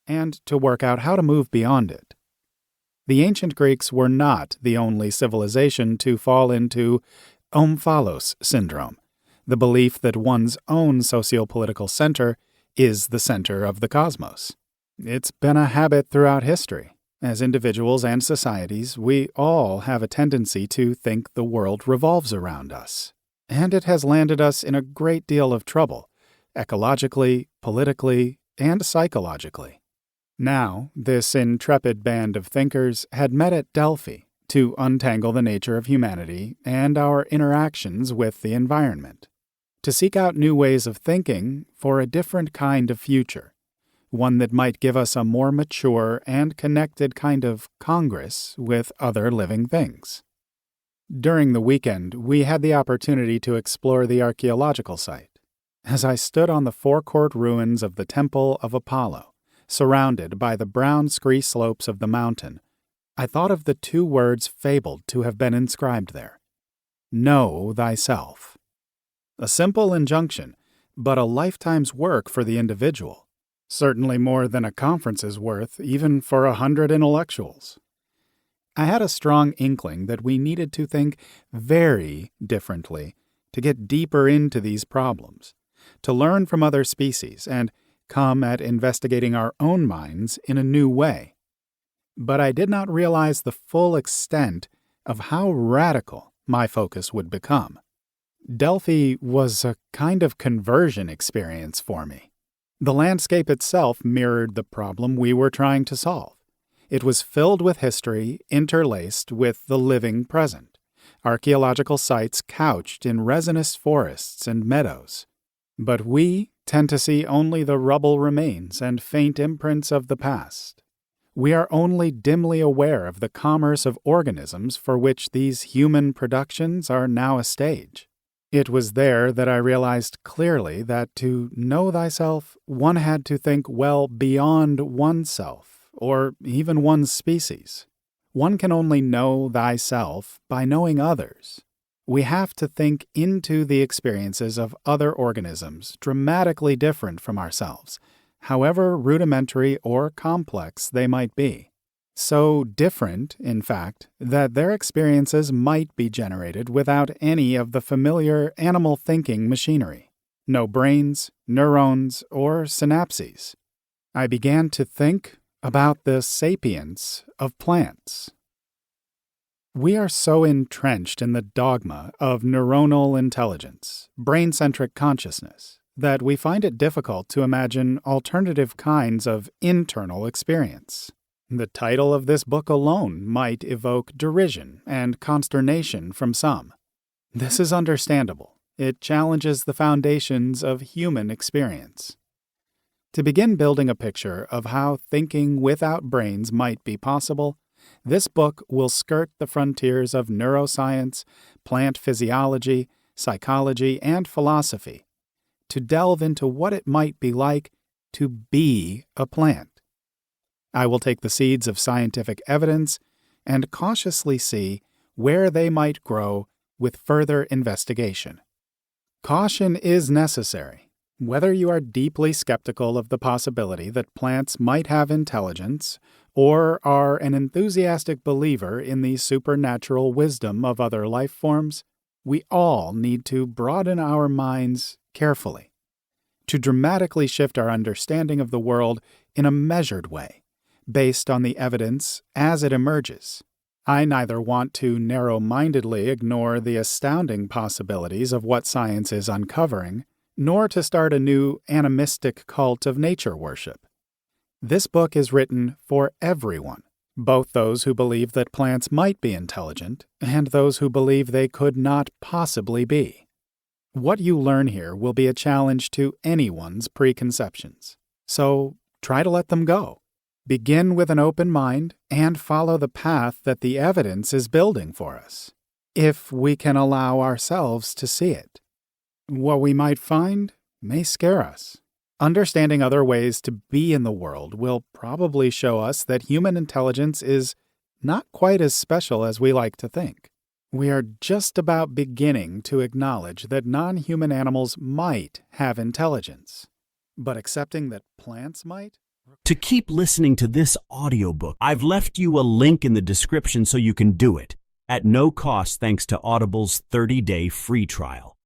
and to work out how to move beyond it. The ancient Greeks were not the only civilization to fall into omphalos syndrome, the belief that one's own sociopolitical center is the center of the cosmos. It's been a habit throughout history. As individuals and societies, we all have a tendency to think the world revolves around us. And it has landed us in a great deal of trouble, ecologically, politically, and psychologically. Now, this intrepid band of thinkers had met at Delphi to untangle the nature of humanity and our interactions with the environment, to seek out new ways of thinking for a different kind of future, one that might give us a more mature and connected kind of congress with other living things. During the weekend, we had the opportunity to explore the archaeological site. As I stood on the forecourt ruins of the Temple of Apollo, surrounded by the brown scree slopes of the mountain, I thought of the two words fabled to have been inscribed there: Know thyself. A simple injunction, but a lifetime's work for the individual. Certainly more than a conference's worth, even for 100 intellectuals. I had a strong inkling that we needed to think very differently to get deeper into these problems, to learn from other species, and come at investigating our own minds in a new way. But I did not realize the full extent of how radical my focus would become. Delphi was a kind of conversion experience for me. The landscape itself mirrored the problem we were trying to solve. It was filled with history interlaced with the living present, archaeological sites couched in resinous forests and meadows. But we tend to see only the rubble remains and faint imprints of the past. We are only dimly aware of the commerce of organisms for which these human productions are now a stage. It was there that I realized clearly that to know thyself, one had to think well beyond oneself, or even one's species. One can only know thyself by knowing others. We have to think into the experiences of other organisms dramatically different from ourselves, however rudimentary or complex they might be. So different, in fact, that their experiences might be generated without any of the familiar animal thinking machinery. No brains, neurons, or synapses. I began to think about the sapiens of plants. We are so entrenched in the dogma of neuronal intelligence, brain-centric consciousness, that we find it difficult to imagine alternative kinds of internal experience. The title of this book alone might evoke derision and consternation from some. This is understandable. It challenges the foundations of human experience. To begin building a picture of how thinking without brains might be possible, this book will skirt the frontiers of neuroscience, plant physiology, psychology, and philosophy, to delve into what it might be like to be a plant. I will take the seeds of scientific evidence and cautiously see where they might grow with further investigation. Caution is necessary. Whether you are deeply skeptical of the possibility that plants might have intelligence, or are an enthusiastic believer in the supernatural wisdom of other life forms, we all need to broaden our minds carefully, to dramatically shift our understanding of the world in a measured way, based on the evidence as it emerges. I neither want to narrow-mindedly ignore the astounding possibilities of what science is uncovering, nor to start a new animistic cult of nature worship. This book is written for everyone, both those who believe that plants might be intelligent and those who believe they could not possibly be. What you learn here will be a challenge to anyone's preconceptions, so try to let them go. Begin with an open mind and follow the path that the evidence is building for us, if we can allow ourselves to see it. What we might find may scare us. Understanding other ways to be in the world will probably show us that human intelligence is not quite as special as we like to think. We are just about beginning to acknowledge that non-human animals might have intelligence, but accepting that plants might? To keep listening to this audiobook, I've left you a link in the description so you can do it, at no cost thanks to Audible's 30-day free trial.